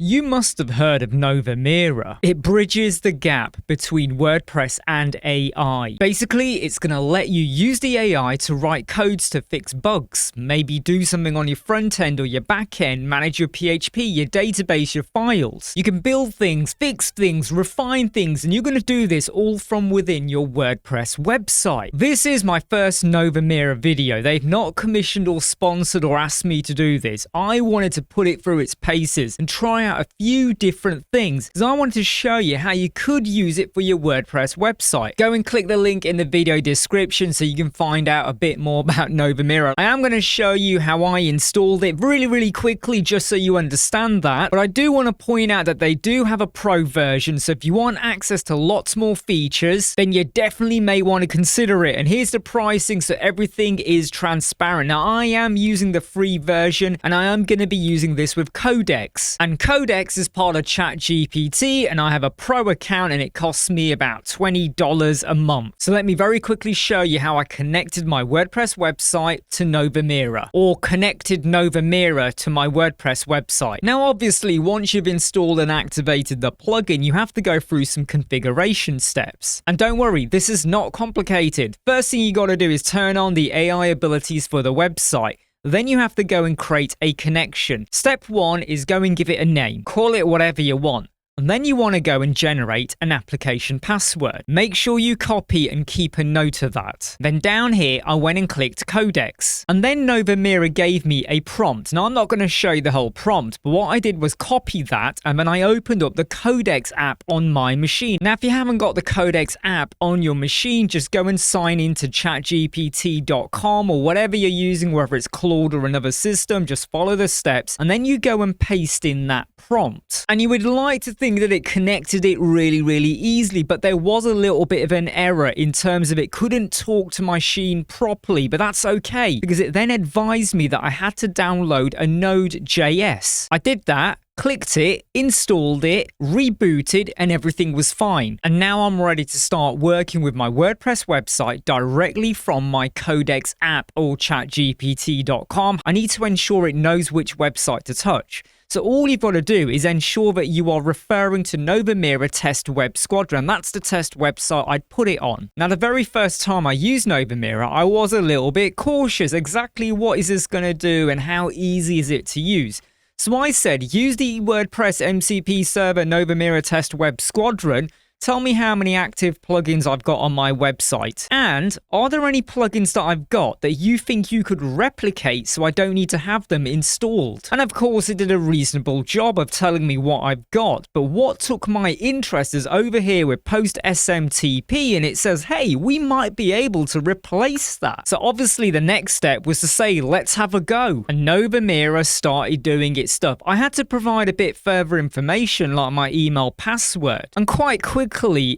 You must have heard of Novamira. It bridges the gap between WordPress and AI. Basically, it's going to let you use the AI to write codes to fix bugs, maybe do something on your front end or your back end, manage your PHP, your database, your files. You can build things, fix things, refine things, and you're going to do this all from within your WordPress website. This is my first Novamira video. They've not commissioned or sponsored or asked me to do this. I wanted to put it through its paces and try out a few different things because I wanted to show you how you could use it for your WordPress website. Go and click the link in the video description so you can find out a bit more about Novamira. I am going to show you how I installed it really quickly just so you understand that, but I do want to point out that they do have a pro version, so if you want access to lots more features then you definitely may want to consider it. And here's the pricing so everything is transparent. Now I am using the free version and I am going to be using this with Codex, and Codex is part of ChatGPT, and I have a pro account and it costs me about $20 a month. So let me very quickly show you how I connected my WordPress website to Novamira, or connected Novamira to my WordPress website. Now obviously once you've installed and activated the plugin, you have to go through some configuration steps. And don't worry, this is not complicated. First thing you got to do is turn on the AI abilities for the website. Then you have to go and create a connection. Step 1 is go and give it a name. Call it whatever you want. And then you want to go and generate an application password. Make sure you copy and keep a note of that. Then down here, I went and clicked Codex. And then Novamira gave me a prompt. Now, I'm not going to show you the whole prompt, but what I did was copy that, and then I opened up the Codex app on my machine. Now, if you haven't got the Codex app on your machine, just go and sign into chatgpt.com or whatever you're using, whether it's Claude or another system. Just follow the steps, and then you go and paste in that prompt. And you would like to think that it connected it really easily, but there was a little bit of an error in terms of it couldn't talk to my machine properly, but that's okay because it then advised me that I had to download a Node.js. I did that, clicked it, installed it, rebooted, and everything was fine. And now I'm ready to start working with my WordPress website directly from my Codex app or chatgpt.com. I need to ensure it knows which website to touch. So all you've got to do is ensure that you are referring to Novamira Test Web Squadron. That's the test website I'd put it on. Now, the very first time I used Novamira, I was a little bit cautious. Exactly what is this going to do and how easy is it to use? So I said, use the WordPress MCP server Novamira Test Web Squadron. Tell me how many active plugins I've got on my website. And are there any plugins that I've got that you think you could replicate so I don't need to have them installed? And of course, it did a reasonable job of telling me what I've got. But what took my interest is over here with Post SMTP, and it says, hey, we might be able to replace that. So obviously the next step was to say, let's have a go. And Novamira started doing its stuff. I had to provide a bit further information like my email password. And quite quickly,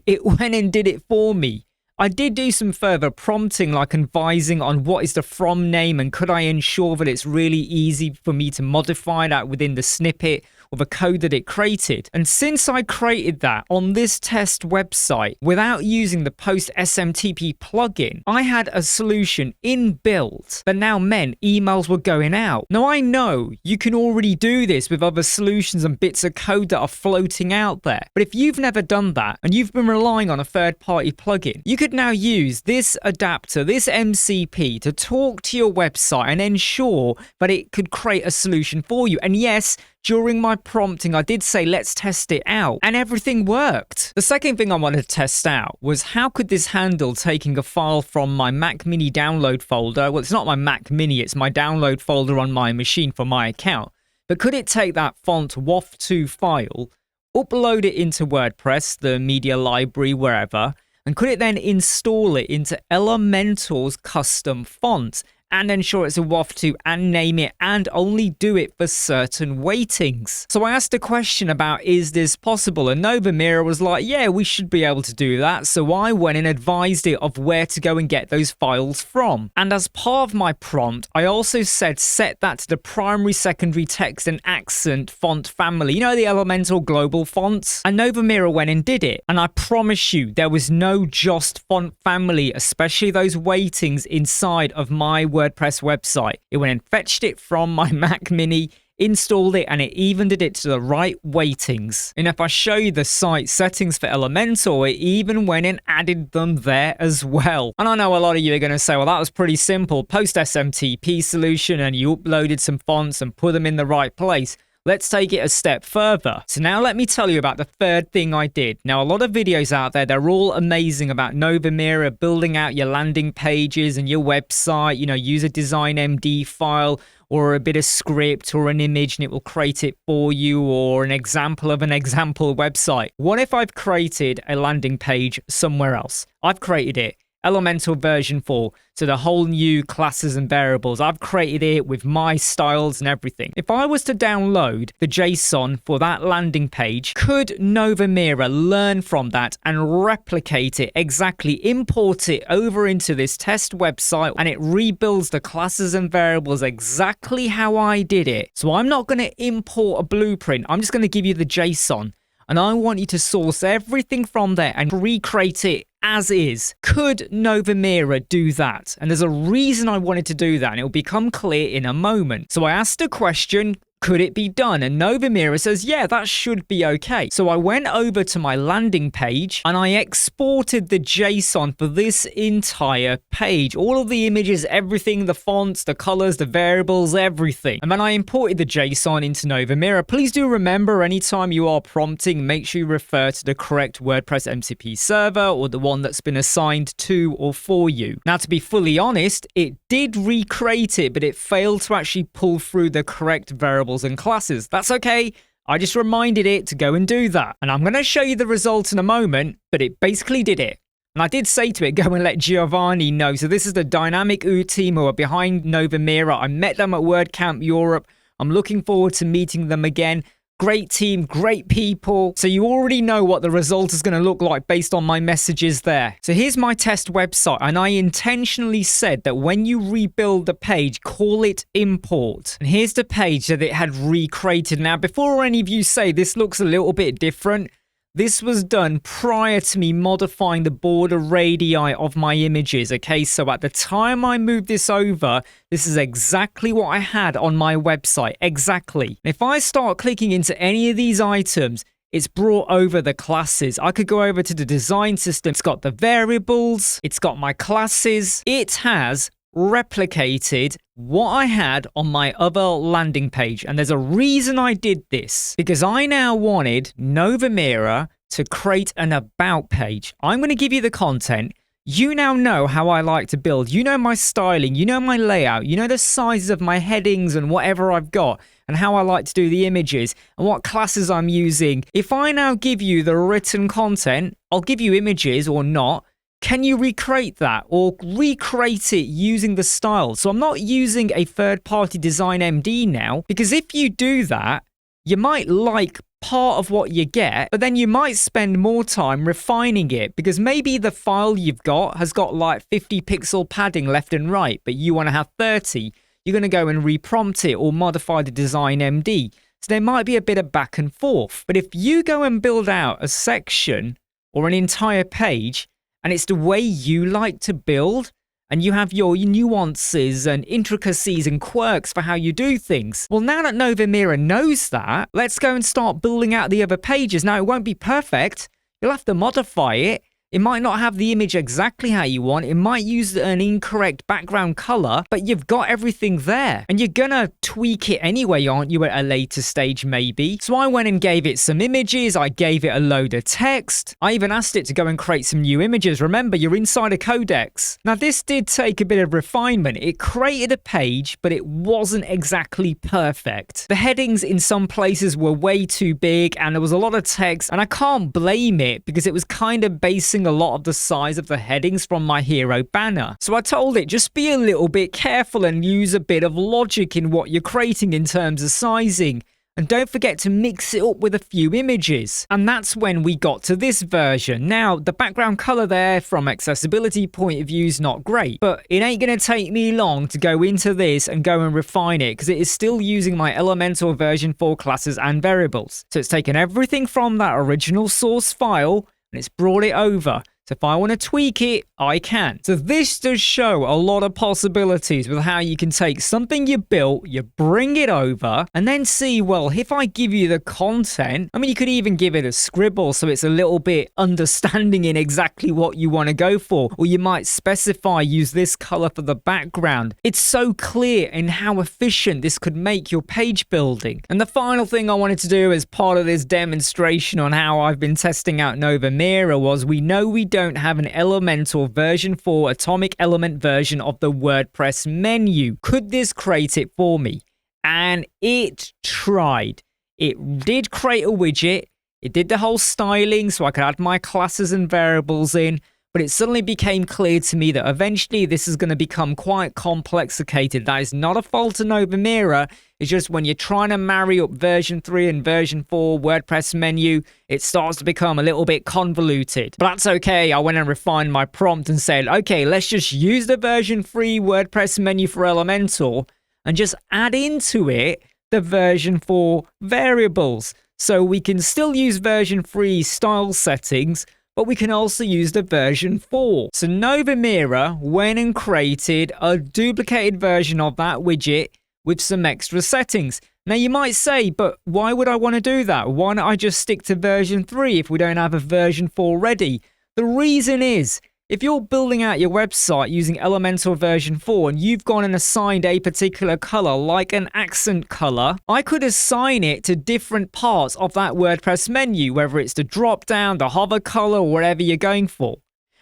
it went and did it for me. I did do some further prompting, like advising on what is the from name and could I ensure that it's really easy for me to modify that within the snippet or the code that it created. And since I created that on this test website without using the Post SMTP plugin, I had a solution inbuilt that now meant emails were going out. Now I know you can already do this with other solutions and bits of code that are floating out there, but if you've never done that and you've been relying on a third-party plugin, you could now use this adapter, this MCP, to talk to your website and ensure that it could create a solution for you. And yes, during my prompting, I did say, let's test it out, and everything worked. The second thing I wanted to test out was how could this handle taking a file from my Mac Mini download folder. Well, it's not my Mac Mini, it's my download folder on my machine for my account. But could it take that font WAF2 file, upload it into WordPress, the media library, wherever, and could it then install it into Elementor's custom font and ensure it's a WAF2 and name it and only do it for certain weightings? So I asked a question about, is this possible? And Novamira was like, yeah, we should be able to do that. So I went and advised it of where to go and get those files from. And as part of my prompt, I also said, set that to the primary, secondary, text and accent font family. You know, the Elementor global fonts? And Novamira went and did it. And I promise you, there was no just font family, especially those weightings inside of my WordPress website. It went and fetched it from my Mac Mini, installed it, and it even did it to the right weightings. And if I show you the site settings for Elementor, it even went and added them there as well. And I know a lot of you are going to say, well, that was pretty simple. Post SMTP solution and you uploaded some fonts and put them in the right place. Let's take it a step further. So now let me tell you about the third thing I did. Now, a lot of videos out there, they're all amazing about Novamira, building out your landing pages and your website, use a design MD file or a bit of script or an image and it will create it for you, or an example of an example website. What if I've created a landing page somewhere else? I've created it. Elementor version 4, so the whole new classes and variables. I've created it with my styles and everything. If I was to download the JSON for that landing page, could Novamira learn from that and replicate it exactly, import it over into this test website, and it rebuilds the classes and variables exactly how I did it? So I'm not going to import a blueprint. I'm just going to give you the JSON, and I want you to source everything from there and recreate it as is. Could Novamira do that? And there's a reason I wanted to do that, and it will become clear in a moment. So I asked a question, could it be done? And Novamira says, yeah, that should be okay. So I went over to my landing page and I exported the JSON for this entire page. All of the images, everything, the fonts, the colors, the variables, everything. And then I imported the JSON into Novamira. Please do remember, anytime you are prompting, make sure you refer to the correct WordPress MCP server or the one that's been assigned to or for you. Now, to be fully honest, it did recreate it, but it failed to actually pull through the correct variables and classes. That's okay. I just reminded it to go and do that. And I'm going to show you the results in a moment, but it basically did it. And I did say to it, go and let Giovanni know. So this is the Dynamic OO team who are behind Novamira. I met them at WordCamp Europe. I'm looking forward to meeting them again. Great team, great people. So you already know what the result is going to look like based on my messages there. So here's my test website, and I intentionally said that when you rebuild the page, call it import. And here's the page that it had recreated. Now, before any of you say this looks a little bit different, this was done prior to me modifying the border radii of my images, okay? So at the time I moved this over, this is exactly what I had on my website, exactly. If I start clicking into any of these items, it's brought over the classes. I could go over to the design system. It's got the variables. It's got my classes. It has replicated what I had on my other landing page. And there's a reason I did this, because I now wanted Novamira to create an about page. I'm going to give you the content. You now know how I like to build. You know my styling. You know my layout. You know the sizes of my headings and whatever I've got, and how I like to do the images and what classes I'm using. If I now give you the written content, I'll give you images or not. Can you recreate that or recreate it using the style? So I'm not using a third-party design MD now, because if you do that, you might like part of what you get, but then you might spend more time refining it, because maybe the file you've got has got like 50 pixel padding left and right, but you want to have 30. You're going to go and reprompt it or modify the design MD. So there might be a bit of back and forth. But if you go and build out a section or an entire page, and it's the way you like to build, and you have your nuances and intricacies and quirks for how you do things. Well, now that Novamira knows that, let's go and start building out the other pages. Now, it won't be perfect. You'll have to modify it. It might not have the image exactly how you want. It might use an incorrect background color, but you've got everything there. And you're gonna tweak it anyway, aren't you, at a later stage maybe? So I went and gave it some images. I gave it a load of text. I even asked it to go and create some new images. Remember, you're inside a codex. Now, this did take a bit of refinement. It created a page, but it wasn't exactly perfect. The headings in some places were way too big, and there was a lot of text, and I can't blame it because it was kind of basing a lot of the size of the headings from my hero banner. So I told it, just be a little bit careful and use a bit of logic in what you're creating in terms of sizing. And don't forget to mix it up with a few images. And that's when we got to this version. Now, the background color there from accessibility point of view is not great, but it ain't going to take me long to go into this and go and refine it, because it is still using my Elementor version 4 classes and variables. So it's taken everything from that original source file and it's brought it over So if I want to tweak it, I can. So this does show a lot of possibilities with how you can take something you built, you bring it over, and then see, well, if I give you the content, I mean, you could even give it a scribble so it's a little bit understanding in exactly what you want to go for. Or you might specify, use this color for the background. It's so clear in how efficient this could make your page building. And the final thing I wanted to do as part of this demonstration on how I've been testing out Novamira was, we know we don't have an Elementor version 4 atomic element version of the WordPress menu. Could this create it for me? And it tried. It did create a widget. It did the whole styling so I could add my classes and variables in. But it suddenly became clear to me that eventually this is going to become quite complicated. That is not a fault of Novamira. It's just when you're trying to marry up version 3 and version 4 WordPress menu, it starts to become a little bit convoluted. But that's okay. I went and refined my prompt and said, okay, let's just use the version 3 WordPress menu for Elementor and just add into it the version 4 variables. So we can still use version 3 style settings, but we can also use the version 4. So Novamira went and created a duplicated version of that widget with some extra settings. Now you might say, but why would I want to do that? Why not I just stick to version 3 if we don't have a version 4 ready? The reason is, if you're building out your website using Elementor version 4 and you've gone and assigned a particular color, like an accent color, I could assign it to different parts of that WordPress menu, whether it's the drop down, the hover color, or whatever you're going for.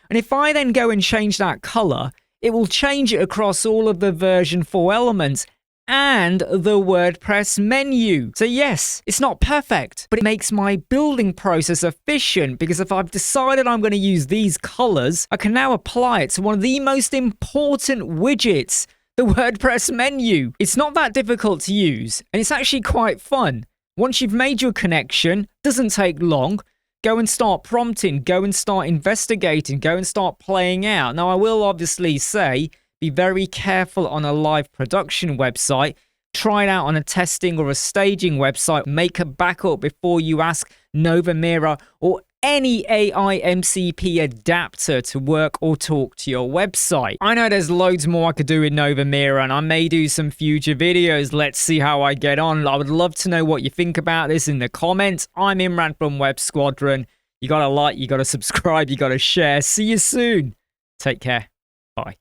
And if I then go and change that color, it will change it across all of the version 4 elements and the WordPress menu. So yes, it's not perfect, but it makes my building process efficient because if I've decided I'm going to use these colors, I can now apply it to one of the most important widgets, the WordPress menu. It's not that difficult to use, and it's actually quite fun. Once you've made your connection, doesn't take long, go and start prompting, go and start investigating, go and start playing out. Now, I will obviously say, be very careful on a live production website. Try it out on a testing or a staging website. Make a backup before you ask Novamira or any AI MCP adapter to work or talk to your website. I know there's loads more I could do with Novamira, and I may do some future videos. Let's see how I get on. I would love to know what you think about this in the comments. I'm Imran from Web Squadron. You gotta like, you gotta subscribe, you gotta share. See you soon. Take care. Bye.